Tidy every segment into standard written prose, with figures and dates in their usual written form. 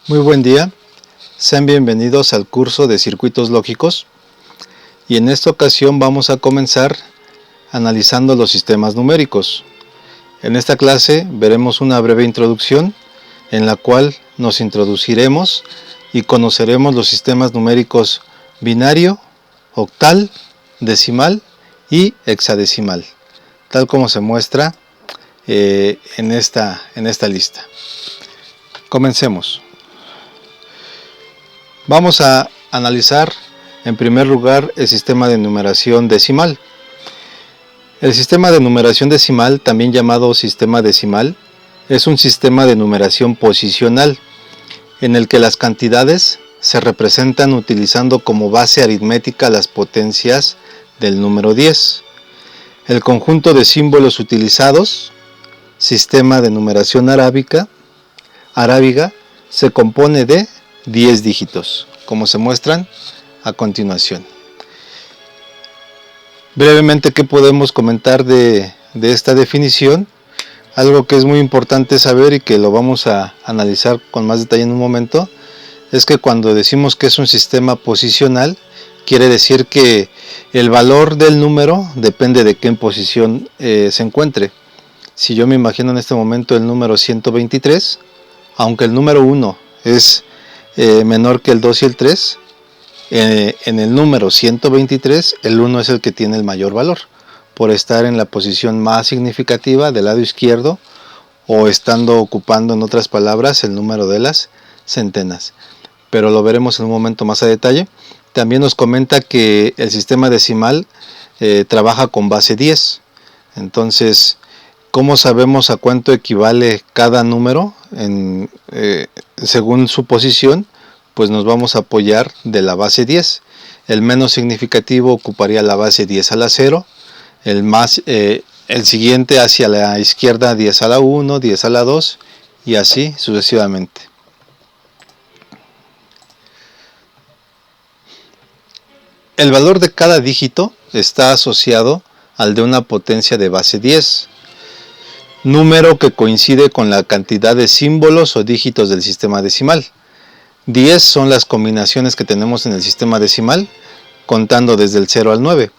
Muy buen día, sean bienvenidos al curso de circuitos lógicos y en esta ocasión vamos a comenzar analizando los sistemas numéricos. En esta clase veremos una breve introducción en la cual nos introduciremos y conoceremos los sistemas numéricos binario, octal, decimal y hexadecimal, tal como se muestra en esta lista. Comencemos. Vamos a analizar en primer lugar el sistema de numeración decimal. El sistema de numeración decimal, también llamado sistema decimal, es un sistema de numeración posicional en el que las cantidades se representan utilizando como base aritmética las potencias del número 10. El conjunto de símbolos utilizados, sistema de numeración arábiga, se compone de 10 dígitos, como se muestran a continuación. Brevemente, ¿qué podemos comentar de esta definición? Algo que es muy importante saber y que lo vamos a analizar con más detalle en un momento, es que cuando decimos que es un sistema posicional, quiere decir que el valor del número depende de qué posición se encuentre. Si yo me imagino en este momento el número 123, aunque el número 1 es menor que el 2 y el 3, en el número 123 el 1 es el que tiene el mayor valor, por estar en la posición más significativa del lado izquierdo o estando ocupando, en otras palabras, el número de las centenas. Pero lo veremos en un momento más a detalle. También nos comenta que el sistema decimal trabaja con base 10. Entonces, ¿cómo sabemos a cuánto equivale cada número según su posición? Pues nos vamos a apoyar de la base 10. El menos significativo ocuparía la base 10 a la 0, el siguiente hacia la izquierda 10 a la 1, 10 a la 2 y así sucesivamente. El valor de cada dígito está asociado al de una potencia de base 10, número que coincide con la cantidad de símbolos o dígitos del sistema decimal. 10 son las combinaciones que tenemos en el sistema decimal, contando desde el 0 al 9.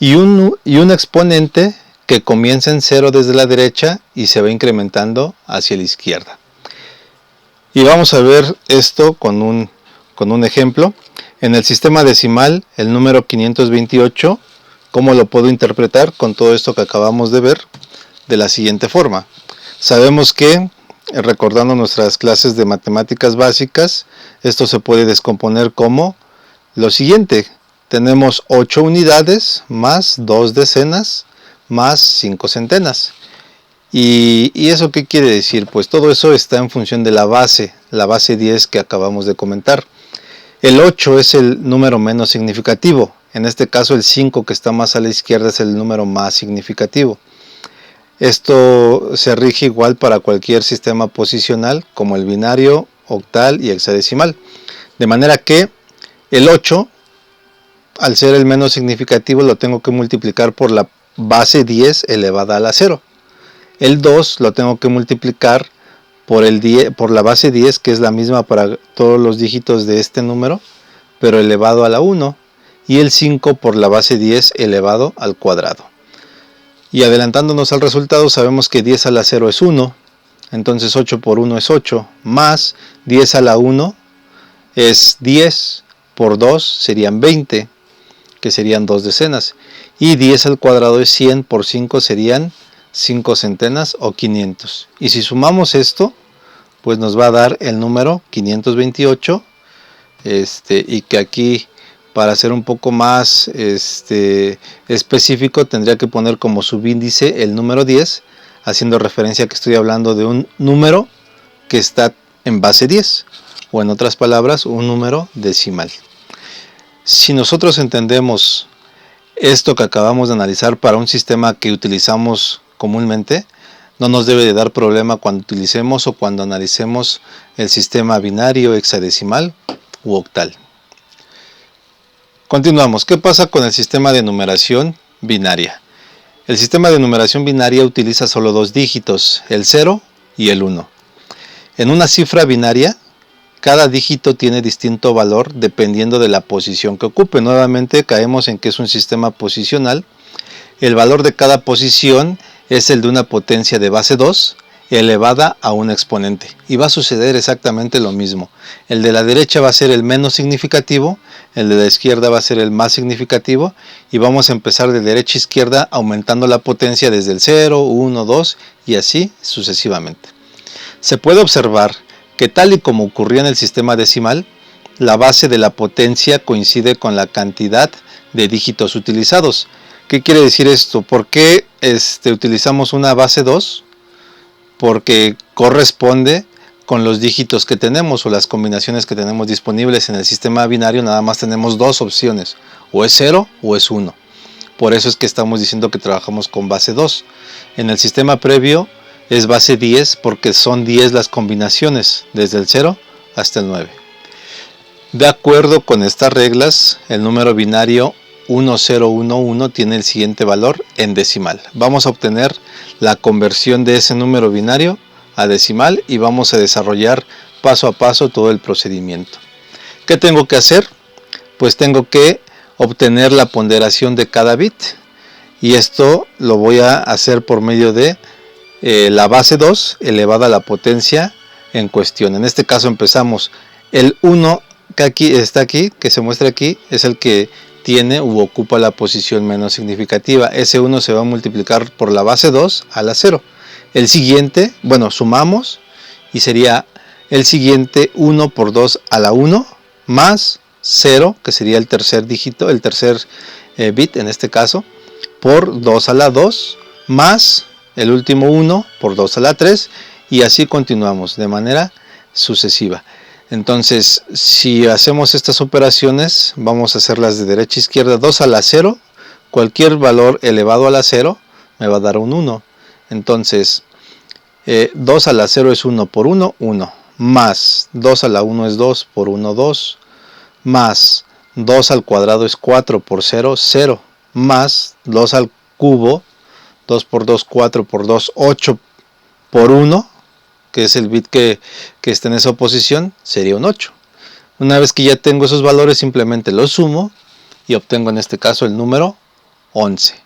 Y un exponente que comienza en 0 desde la derecha y se va incrementando hacia la izquierda. Y vamos a ver esto con un ejemplo. En el sistema decimal, el número 528, ¿cómo lo puedo interpretar con todo esto que acabamos de ver? De la siguiente forma. Sabemos que, recordando nuestras clases de matemáticas básicas, esto se puede descomponer como lo siguiente. Tenemos 8 unidades más 2 decenas más 5 centenas. ¿Y eso qué quiere decir? Pues todo eso está en función de la base 10 que acabamos de comentar. El 8 es el número menos significativo. En este caso el 5 que está más a la izquierda es el número más significativo. Esto se rige igual para cualquier sistema posicional como el binario, octal y hexadecimal. De manera que el 8, al ser el menos significativo, lo tengo que multiplicar por la base 10 elevada a la 0. El 2 lo tengo que multiplicar por la base 10, que es la misma para todos los dígitos de este número, pero elevado a la 1. Y el 5 por la base 10 elevado al cuadrado. Y adelantándonos al resultado, sabemos que 10 a la 0 es 1, entonces 8 por 1 es 8, más 10 a la 1 es 10, por 2 serían 20, que serían 2 decenas, y 10 al cuadrado es 100, por 5 serían 5 centenas o 500. Y si sumamos esto, pues nos va a dar el número 528, y que aquí, para ser un poco más específico, tendría que poner como subíndice el número 10, haciendo referencia a que estoy hablando de un número que está en base 10, o en otras palabras, un número decimal. Si nosotros entendemos esto que acabamos de analizar para un sistema que utilizamos comúnmente, no nos debe de dar problema cuando utilicemos o cuando analicemos el sistema binario, hexadecimal u octal. Continuamos. ¿Qué pasa con el sistema de numeración binaria? El sistema de numeración binaria utiliza solo dos dígitos, el 0 y el 1. En una cifra binaria, cada dígito tiene distinto valor dependiendo de la posición que ocupe. Nuevamente caemos en que es un sistema posicional. El valor de cada posición es el de una potencia de base 2 elevada a un exponente. Y va a suceder exactamente lo mismo. El de la derecha va a ser el menos significativo, el de la izquierda va a ser el más significativo, y vamos a empezar de derecha a izquierda aumentando la potencia desde el 0, 1, 2 y así sucesivamente. Se puede observar que tal y como ocurría en el sistema decimal, la base de la potencia coincide con la cantidad de dígitos utilizados. ¿Qué quiere decir esto? ¿Por qué utilizamos una base 2? Porque corresponde con los dígitos que tenemos o las combinaciones que tenemos disponibles. En el sistema binario nada más tenemos dos opciones, o es 0 o es 1. Por eso es que estamos diciendo que trabajamos con base 2. En el sistema previo es base 10 porque son 10 las combinaciones, desde el 0 hasta el 9. De acuerdo con estas reglas, el número binario 1011 tiene el siguiente valor en decimal. Vamos a obtener la conversión de ese número binario a decimal y vamos a desarrollar paso a paso todo el procedimiento. ¿Qué tengo que hacer? Pues tengo que obtener la ponderación de cada bit, y esto lo voy a hacer por medio de la base 2 elevada a la potencia en cuestión. En este caso empezamos el 1 que aquí está aquí, que se muestra aquí, es el que tiene u ocupa la posición menos significativa. Ese 1 se va a multiplicar por la base 2 a la 0. El siguiente, bueno, sumamos y sería el siguiente 1 por 2 a la 1 más 0, que sería el tercer dígito, el tercer bit en este caso, por 2 a la 2 más el último 1 por 2 a la 3, y así continuamos de manera sucesiva. Entonces, si hacemos estas operaciones, vamos a hacerlas de derecha a izquierda. 2 a la 0, cualquier valor elevado a la 0 me va a dar un 1. Entonces, 2 a la 0 es 1 por 1, 1. Más 2 a la 1 es 2 por 1, 2. Más 2 al cuadrado es 4 por 0, 0. Más 2 al cubo, 2 por 2, 4 por 2, 8 por 1. Que es el bit que está en esa posición, sería un 8. Una vez que ya tengo esos valores, simplemente los sumo y obtengo en este caso el número 11.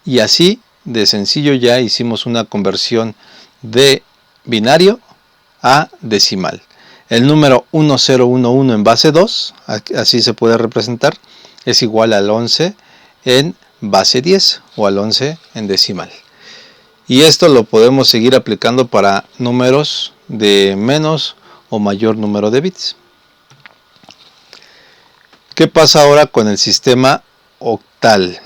Y así de sencillo ya hicimos una conversión de binario a decimal. El número 1011 en base 2, así se puede representar, es igual al 11 en base 10 o al 11 en decimal. Y esto lo podemos seguir aplicando para números de menos o mayor número de bits. ¿Qué pasa ahora con el sistema octal?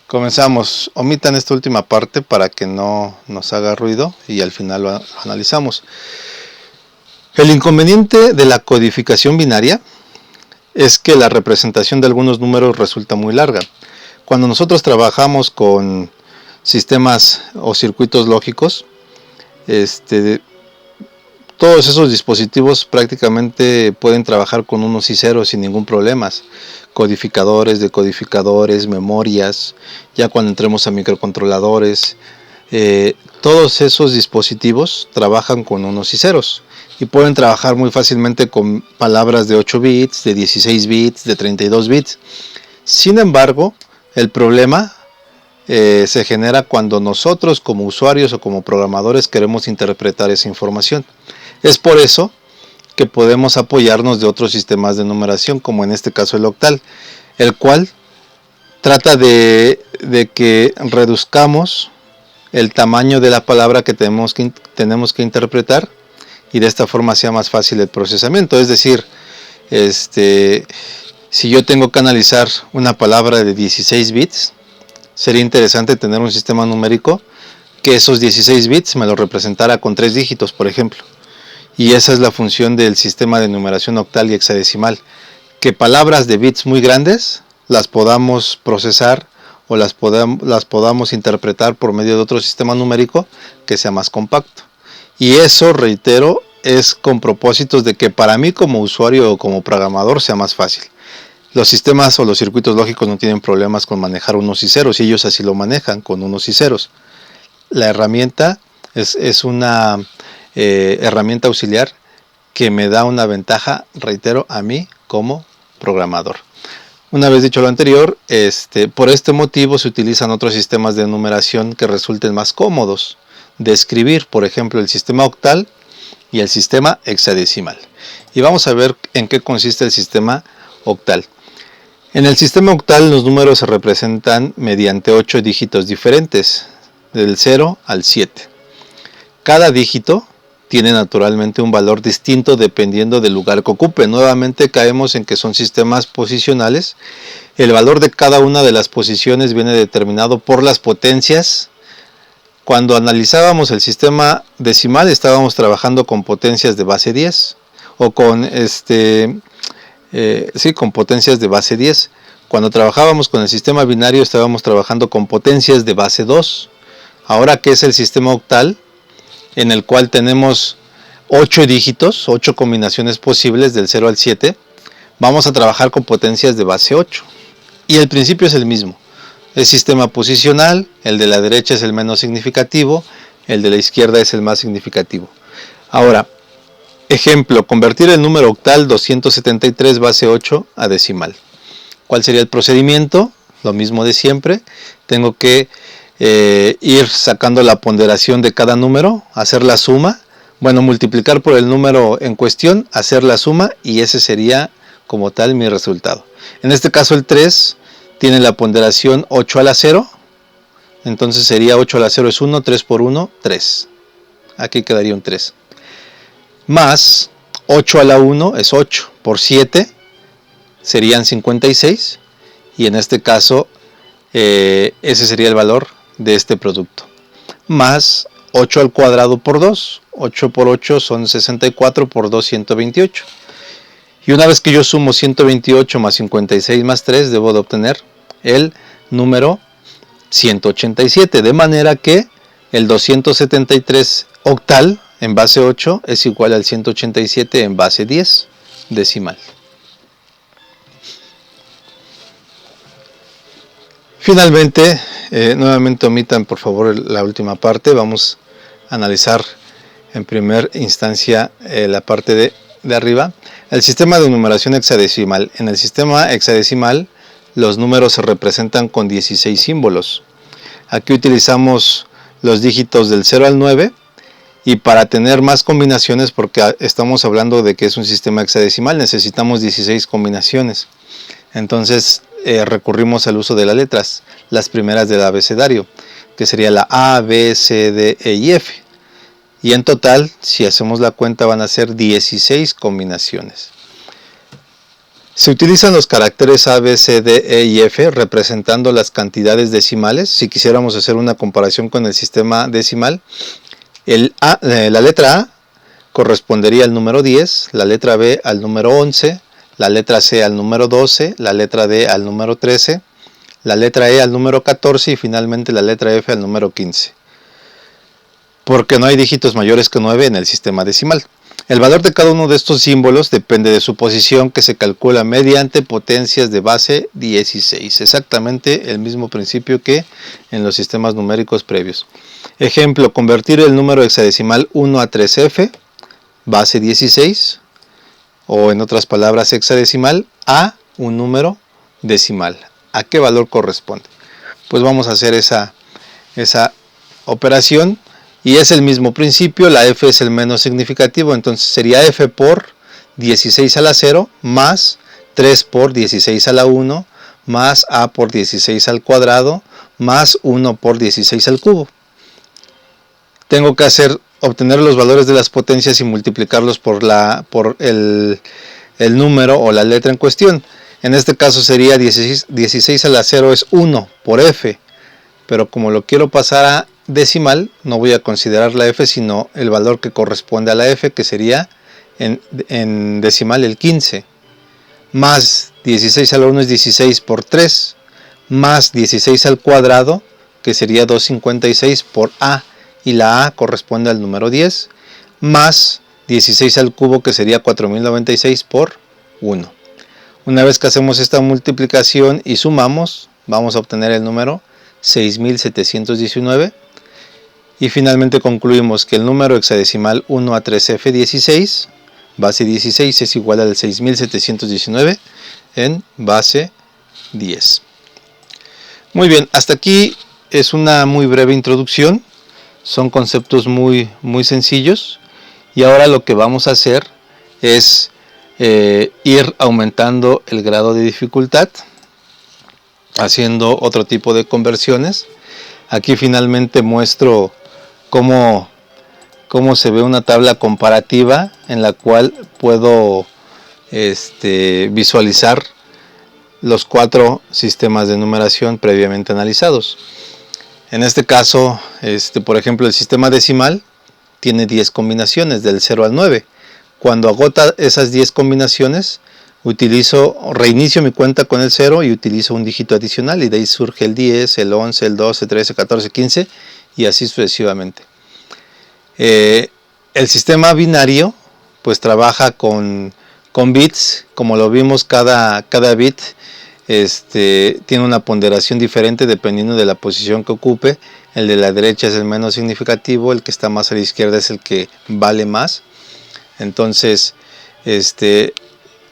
Comenzamos. Omitan esta última parte para que no nos haga ruido y al final lo analizamos. El inconveniente de la codificación binaria es que la representación de algunos números resulta muy larga. Cuando nosotros trabajamos con sistemas o circuitos lógicos, todos esos dispositivos prácticamente pueden trabajar con unos y ceros sin ningún problema. Codificadores, decodificadores, memorias, ya cuando entremos a microcontroladores, todos esos dispositivos trabajan con unos y ceros y pueden trabajar muy fácilmente con palabras de 8 bits, de 16 bits, de 32 bits. Sin embargo, el problema se genera cuando nosotros como usuarios o como programadores queremos interpretar esa información. Es por eso que podemos apoyarnos de otros sistemas de numeración, como en este caso el octal, el cual trata de que reduzcamos el tamaño de la palabra que tenemos que interpretar y de esta forma sea más fácil el procesamiento. Es decir, si yo tengo que analizar una palabra de 16 bits, sería interesante tener un sistema numérico que esos 16 bits me lo representara con 3 dígitos, por ejemplo. Y esa es la función del sistema de numeración octal y hexadecimal, que palabras de bits muy grandes las podamos procesar o las podamos interpretar por medio de otro sistema numérico que sea más compacto. Y eso, reitero, es con propósitos de que para mí como usuario o como programador sea más fácil. Los sistemas o los circuitos lógicos no tienen problemas con manejar unos y ceros y ellos así lo manejan con unos y ceros. La herramienta es una herramienta auxiliar que me da una ventaja, reitero, a mí como programador. Una vez dicho lo anterior, por este motivo se utilizan otros sistemas de numeración que resulten más cómodos de escribir, por ejemplo el sistema octal y el sistema hexadecimal. Y vamos a ver en qué consiste el sistema octal. En el sistema octal los números se representan mediante 8 dígitos diferentes, del 0 al 7. Cada dígito tiene naturalmente un valor distinto dependiendo del lugar que ocupe. Nuevamente caemos en que son sistemas posicionales. El valor de cada una de las posiciones viene determinado por las potencias. Cuando analizábamos el sistema decimal estábamos trabajando con potencias de base 10 o con con potencias de base 10. Cuando trabajábamos con el sistema binario estábamos trabajando con potencias de base 2. Ahora que es el sistema octal, en el cual tenemos 8 dígitos, 8 combinaciones posibles del 0 al 7, vamos a trabajar con potencias de base 8. Y el principio es el mismo. Es sistema posicional, el de la derecha es el menos significativo, el de la izquierda es el más significativo. Ahora, ejemplo, convertir el número octal 273 base 8 a decimal. ¿Cuál sería el procedimiento? Lo mismo de siempre. Tengo que ir sacando la ponderación de cada número, hacer la suma, multiplicar por el número en cuestión, hacer la suma y ese sería como tal mi resultado. En este caso el 3 tiene la ponderación 8 a la 0, entonces sería 8 a la 0 es 1, 3 por 1, 3. Aquí quedaría un 3. Más 8 a la 1 es 8, por 7 serían 56 y en este caso ese sería el valor de este producto. Más 8 al cuadrado por 2, 8 por 8 son 64, por 2 128. Y una vez que yo sumo 128 más 56 más 3, debo de obtener el número 187, de manera que el 273 octal en base 8 es igual al 187 en base 10 decimal. Finalmente, nuevamente omitan por favor la última parte. Vamos a analizar en primera instancia la parte de arriba. El sistema de numeración hexadecimal. En el sistema hexadecimal los números se representan con 16 símbolos. Aquí utilizamos los dígitos del 0 al 9 y para tener más combinaciones, porque estamos hablando de que es un sistema hexadecimal, necesitamos 16 combinaciones. Entonces recurrimos al uso de las letras, las primeras del abecedario, que sería la A, B, C, D, E y F. Y en total, si hacemos la cuenta, van a ser 16 combinaciones. Se utilizan los caracteres A, B, C, D, E y F representando las cantidades decimales. Si quisiéramos hacer una comparación con el sistema decimal, la letra A correspondería al número 10, la letra B al número 11, la letra C al número 12, la letra D al número 13, la letra E al número 14 y finalmente la letra F al número 15. Porque no hay dígitos mayores que 9 en el sistema decimal. El valor de cada uno de estos símbolos depende de su posición, que se calcula mediante potencias de base 16. Exactamente el mismo principio que en los sistemas numéricos previos. Ejemplo, convertir el número hexadecimal 1 a 3F, base 16, o en otras palabras hexadecimal, a un número decimal. ¿A qué valor corresponde? Pues vamos a hacer esa operación. Y es el mismo principio, la F es el menos significativo, entonces sería F por 16 a la 0 más 3 por 16 a la 1 más A por 16 al cuadrado más 1 por 16 al cubo. Tengo que obtener los valores de las potencias y multiplicarlos por el número o la letra en cuestión. En este caso sería 16 a la 0 es 1 por F, pero como lo quiero pasar a decimal, no voy a considerar la F, sino el valor que corresponde a la F, que sería en decimal el 15, más 16 a la 1 es 16 por 3, más 16 al cuadrado, que sería 256 por A, y la A corresponde al número 10, más 16 al cubo, que sería 4096 por 1. Una vez que hacemos esta multiplicación y sumamos, vamos a obtener el número 6719. Y finalmente concluimos que el número hexadecimal 1 a 3F16 base 16 es igual al 6719 en base 10. Muy bien, hasta aquí es una muy breve introducción. Son conceptos muy sencillos. Y ahora lo que vamos a hacer es ir aumentando el grado de dificultad, haciendo otro tipo de conversiones. Aquí finalmente muestro cómo se ve una tabla comparativa en la cual puedo visualizar los 4 sistemas de numeración previamente analizados. En este caso, por ejemplo, el sistema decimal tiene 10 combinaciones del 0 al 9. Cuando agota esas 10 combinaciones, reinicio mi cuenta con el 0 y utilizo un dígito adicional, y de ahí surge el 10, el 11, el 12, 13, 14, 15 y así sucesivamente. El sistema binario pues trabaja con bits. Como lo vimos, cada bit tiene una ponderación diferente dependiendo de la posición que ocupe. El de la derecha es el menos significativo, el que está más a la izquierda es el que vale más. Entonces,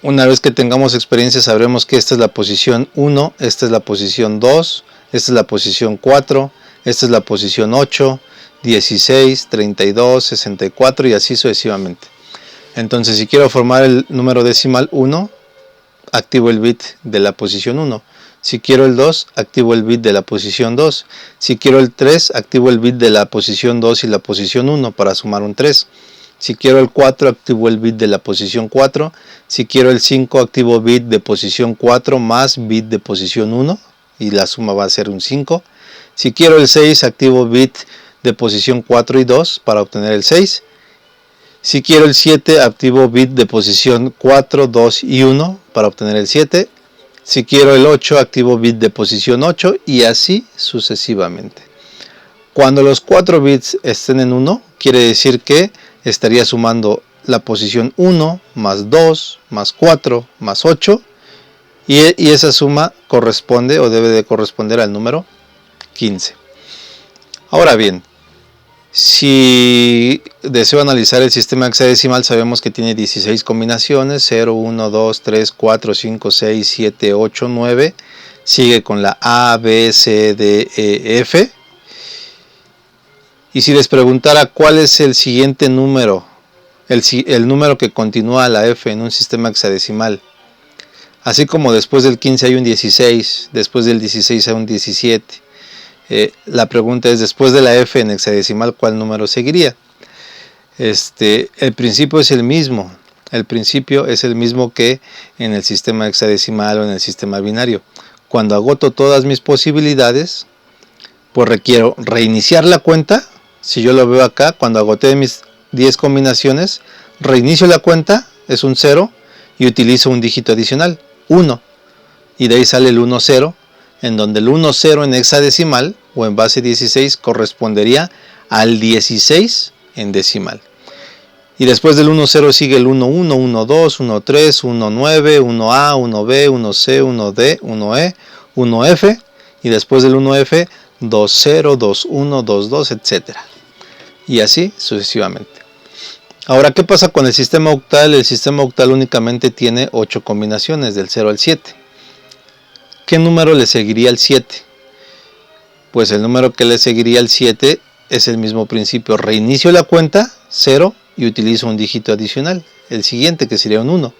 una vez que tengamos experiencia, sabremos que esta es la posición 1, esta es la posición 2, esta es la posición 4, esta es la posición 8, 16, 32, 64 y así sucesivamente. Entonces, si quiero formar el número decimal 1, activo el bit de la posición 1. Si quiero el 2, activo el bit de la posición 2. Si quiero el 3, activo el bit de la posición 2 y la posición 1 para sumar un 3. Si quiero el 4, activo el bit de la posición 4. Si quiero el 5, activo bit de posición 4 más bit de posición 1 y la suma va a ser un 5. Si quiero el 6, activo bit de posición 4 y 2 para obtener el 6. Si quiero el 7, activo bit de posición 4, 2 y 1 para obtener el 7. Si quiero el 8, activo bit de posición 8 y así sucesivamente. Cuando los 4 bits estén en 1, quiere decir que estaría sumando la posición 1 más 2 más 4 más 8 y esa suma corresponde o debe de corresponder al número 15. Ahora bien, si deseo analizar el sistema hexadecimal, sabemos que tiene 16 combinaciones, 0, 1, 2, 3, 4, 5, 6, 7, 8, 9. Sigue con la A, B, C, D, E, F. Y si les preguntara cuál es el siguiente número, el número que continúa a la F en un sistema hexadecimal, así como después del 15 hay un 16, después del 16 hay un 17, la pregunta es, después de la F en hexadecimal, ¿cuál número seguiría? El principio es el mismo. El principio es el mismo que en el sistema hexadecimal o en el sistema binario. Cuando agoto todas mis posibilidades, pues requiero reiniciar la cuenta. Si yo lo veo acá, cuando agoté mis 10 combinaciones, reinicio la cuenta, es un 0, y utilizo un dígito adicional, 1. Y de ahí sale el 1, 0, en donde el 1, 0 en hexadecimal o en base 16 correspondería al 16 en decimal. Y después del 1, 0 sigue el 1, 1, 1, 2, 1, 3, 1, 9, 1A, 1B, 1C, 1D, 1E, 1F. Y después del 1F, 2, 0, 2, 1, 2, 2, etc. Y así sucesivamente. Ahora, ¿qué pasa con el sistema octal? El sistema octal únicamente tiene 8 combinaciones, del 0 al 7. ¿Qué número le seguiría al 7? Pues el número que le seguiría al 7 es el mismo principio. Reinicio la cuenta, 0, y utilizo un dígito adicional, el siguiente, que sería un 1.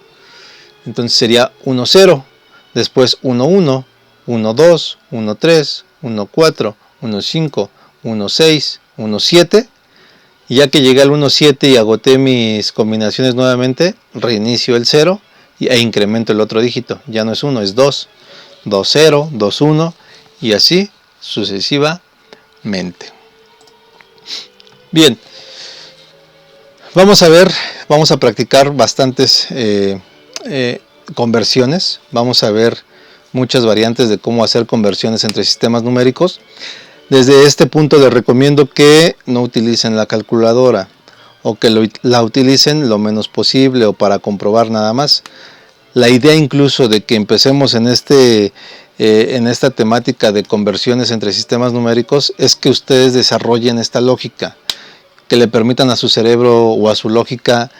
Entonces sería 1, 0, después 1, 1, 1, 2, 1, 3, 1, 4, 1, 5, 1, 6, 1, 7. Y ya que llegué al 1, 7 y agoté mis combinaciones nuevamente, reinicio el 0 e incremento el otro dígito. Ya no es 1, es 2. 2, 0, 2, 1 y así sucesivamente. Bien, vamos a practicar bastantes conversiones. Vamos a ver muchas variantes de cómo hacer conversiones entre sistemas numéricos. Desde este punto les recomiendo que no utilicen la calculadora o que la utilicen lo menos posible o para comprobar nada más. La idea incluso de que empecemos en esta temática de conversiones entre sistemas numéricos es que ustedes desarrollen esta lógica, que le permitan a su cerebro o a su lógica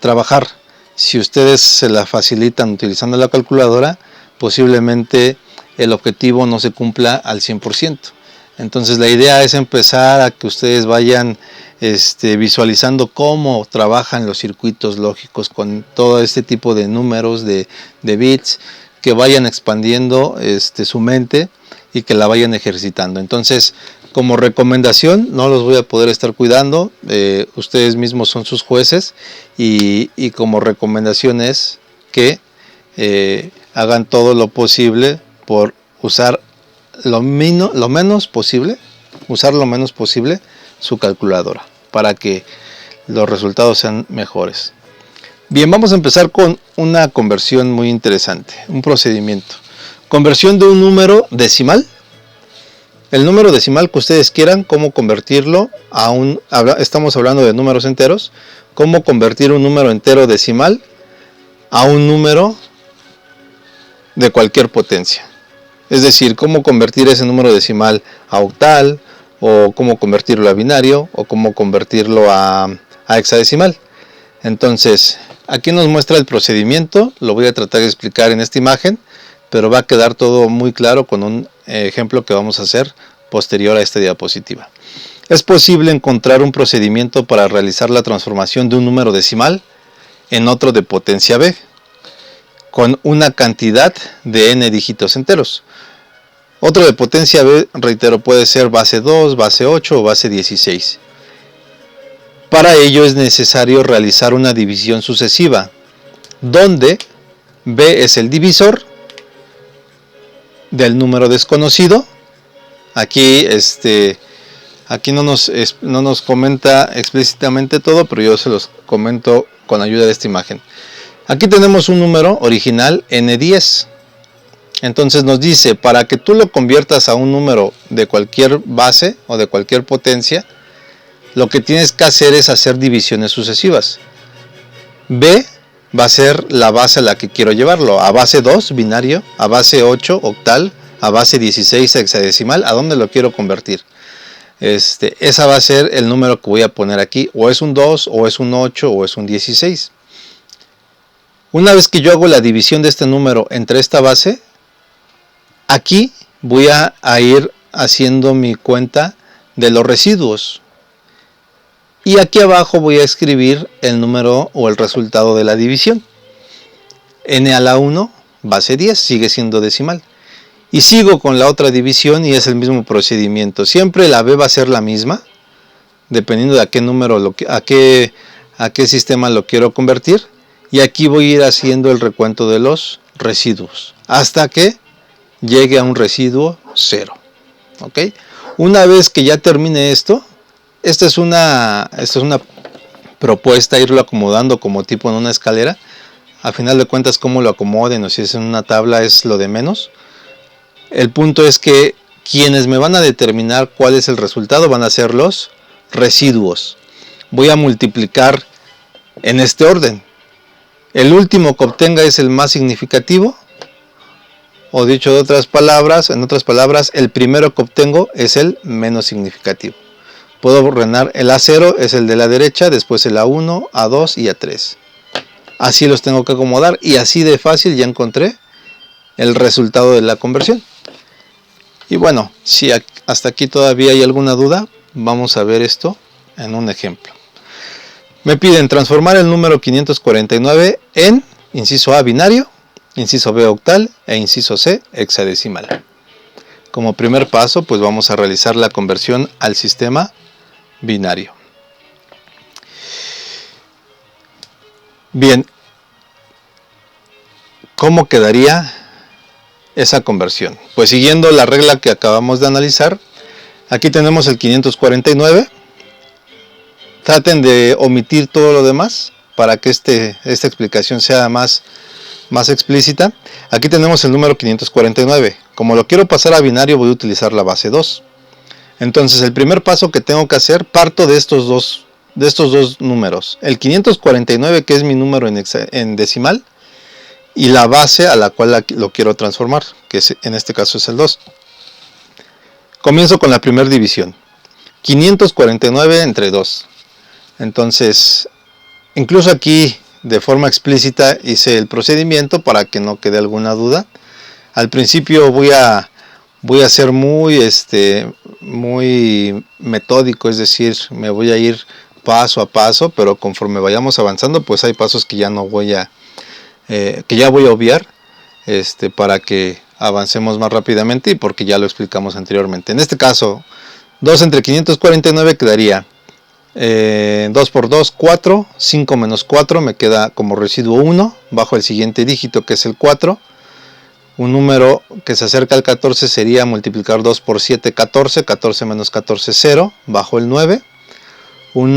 trabajar. Si ustedes se la facilitan utilizando la calculadora, posiblemente el objetivo no se cumpla al 100%. Entonces la idea es empezar a que ustedes vayan visualizando cómo trabajan los circuitos lógicos con todo este tipo de números, de bits, que vayan expandiendo su mente y que la vayan ejercitando. Entonces, como recomendación, no los voy a poder estar cuidando, ustedes mismos son sus jueces, y como recomendación es que hagan todo lo posible por usar lo menos posible su calculadora para que los resultados sean mejores. Bien, vamos a empezar con una conversión muy interesante, un procedimiento. Conversión de un número decimal. El número decimal que ustedes quieran, cómo convertirlo estamos hablando de números enteros, cómo convertir un número entero decimal a un número de cualquier potencia. Es decir, cómo convertir ese número decimal a octal, o cómo convertirlo a binario, o cómo convertirlo a hexadecimal. Entonces, aquí nos muestra el procedimiento, lo voy a tratar de explicar en esta imagen, pero va a quedar todo muy claro con un ejemplo que vamos a hacer posterior a esta diapositiva. Es posible encontrar un procedimiento para realizar la transformación de un número decimal en otro de potencia b, con una cantidad de n dígitos enteros. Otro de potencia b, reitero, puede ser base 2, base 8 o base 16. Para ello es necesario realizar una división sucesiva, donde b es el divisor del número desconocido. Aquí no nos comenta explícitamente todo, pero yo se los comento con ayuda de esta imagen. Aquí tenemos un número original n10. Entonces nos dice, para que tú lo conviertas a un número de cualquier base o de cualquier potencia, lo que tienes que hacer es hacer divisiones sucesivas. B va a ser la base a la que quiero llevarlo, a base 2 binario, a base 8 octal, a base 16 hexadecimal. ¿A dónde lo quiero convertir? Esa va a ser el número que voy a poner aquí, o es un 2, o es un 8, o es un 16. Una vez que yo hago la división de este número entre esta base, aquí voy a ir haciendo mi cuenta de los residuos. Y aquí abajo voy a escribir el número o el resultado de la división. N a la 1, base 10, sigue siendo decimal. Y sigo con la otra división y es el mismo procedimiento. Siempre la B va a ser la misma, dependiendo de a qué número, a qué sistema lo quiero convertir. Y aquí voy a ir haciendo el recuento de los residuos, hasta que llegue a un residuo 0. ¿Ok? Una vez que ya termine esto, esta es una propuesta, irlo acomodando como tipo en una escalera. A final de cuentas, cómo lo acomoden o si es en una tabla es lo de menos. El punto es que quienes me van a determinar cuál es el resultado van a ser los residuos. Voy a multiplicar en este orden. El último que obtenga es el más significativo. O dicho en otras palabras, el primero que obtengo es el menos significativo. Puedo ordenar el A0 es el de la derecha, después el A1, A2 y A3. Así los tengo que acomodar y así de fácil ya encontré el resultado de la conversión. Y bueno, si hasta aquí todavía hay alguna duda, vamos a ver esto en un ejemplo. Me piden transformar el número 549 en inciso A binario, inciso B octal e inciso C hexadecimal. Como primer paso, pues vamos a realizar la conversión al sistema binario. Bien, ¿cómo quedaría esa conversión? Pues siguiendo la regla que acabamos de analizar, aquí tenemos el 549. Traten de omitir todo lo demás para que esta explicación sea más explícita. Aquí tenemos el número 549. Como lo quiero pasar a binario, voy a utilizar la base 2. Entonces, el primer paso que tengo que hacer, parto de estos dos números. El 549, que es mi número en decimal, y la base a la cual lo quiero transformar, que en este caso es el 2. Comienzo con la primera división. 549 entre 2. Entonces, incluso aquí de forma explícita hice el procedimiento para que no quede alguna duda. Al principio voy a ser muy metódico, es decir, me voy a ir paso a paso, pero conforme vayamos avanzando, pues hay pasos que ya no voy a que ya voy a obviar, para que avancemos más rápidamente y porque ya lo explicamos anteriormente. En este caso, 2 entre 549 quedaría 2 por 2, 4, 5 menos 4 me queda como residuo 1, bajo el siguiente dígito que es el 4. Un número que se acerca al 14 sería multiplicar 2 por 7, 14, 14 menos 14, 0, bajo el 9. Un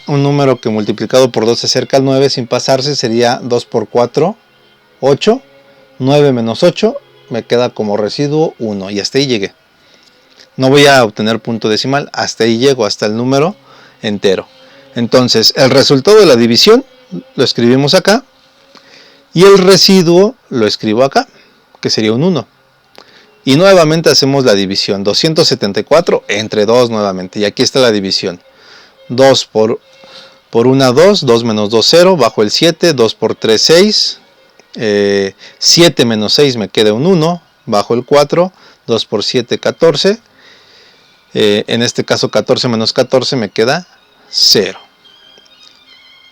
número que multiplicado por 2 se acerca al 9 sin pasarse sería 2 por 4, 8, 9 menos 8 me queda como residuo 1 y hasta ahí llegué. No voy a obtener punto decimal, hasta ahí llego, hasta el número entero. Entonces el resultado de la división lo escribimos acá y el residuo lo escribo acá, que sería un 1. Y nuevamente hacemos la división, 274 entre 2 nuevamente, y aquí está la división. 2 por 1, 2, 2 menos 2, 0, bajo el 7, 2 por 3, 6, 7 menos 6 me queda un 1, bajo el 4, 2 por 7, 14, en este caso 14 menos 14 me queda 0.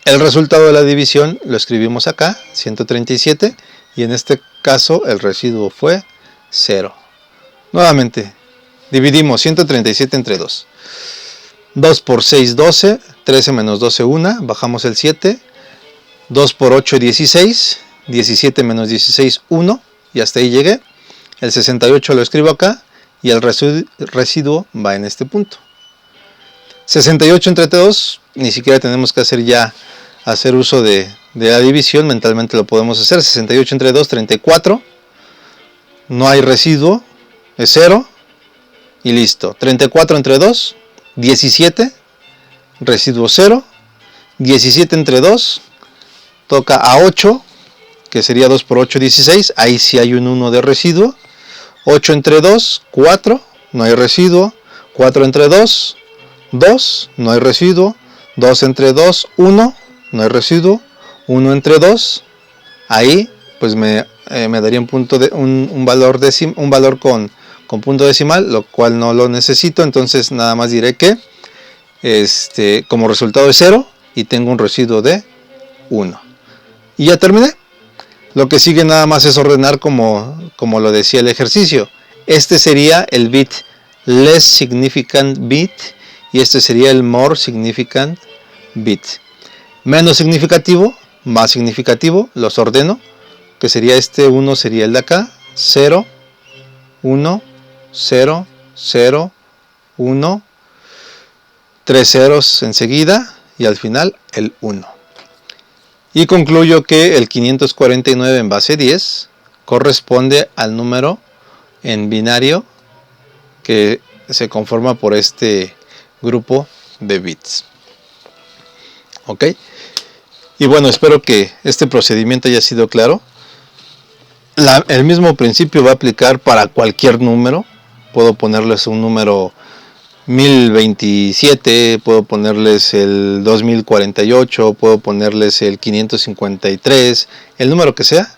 El resultado de la división lo escribimos acá, 137, y en este caso el residuo fue 0. Nuevamente, dividimos 137 entre 2. 2 por 6, 12, 13 menos 12, 1, bajamos el 7, 2 por 8, 16, 17 menos 16, 1, y hasta ahí llegué. El 68 lo escribo acá, y el residuo va en este punto. 68 entre 2, ni siquiera tenemos que hacer uso de la división, mentalmente lo podemos hacer. 68 entre 2, 34, no hay residuo, es 0, y listo. 34 entre 2, 17, residuo 0, 17 entre 2, toca a 8, que sería 2 por 8, 16, ahí sí hay un 1 de residuo. 8 entre 2, 4, no hay residuo. 4 entre 2, 2, no hay residuo. 2 entre 2, 1, no hay residuo. 1 entre 2, ahí pues me daría un valor con punto decimal, lo cual no lo necesito, entonces nada más diré que como resultado es 0 y tengo un residuo de 1. Y ya terminé. Lo que sigue nada más es ordenar como lo decía el ejercicio. Este sería el bit less significant bit y este sería el more significant bit. Menos significativo, más significativo, los ordeno, que sería 1 sería el de acá, 0, 1, 0, 0, 1, 3 ceros enseguida y al final el 1. Y concluyo que el 549 en base 10 corresponde al número en binario que se conforma por este grupo de bits. ¿Ok? Y bueno, espero que este procedimiento haya sido claro. El mismo principio va a aplicar para cualquier número. Puedo ponerles un número 1027, puedo ponerles el 2048, puedo ponerles el 553, el número que sea,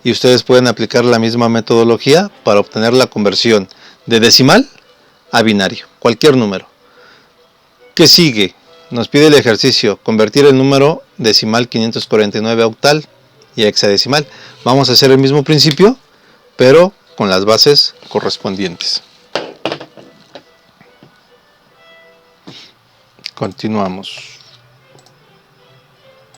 y ustedes pueden aplicar la misma metodología para obtener la conversión de decimal a binario, cualquier número. ¿Qué sigue? Nos pide el ejercicio, convertir el número decimal 549 a octal y a hexadecimal. Vamos a hacer el mismo principio, pero con las bases correspondientes. Continuamos.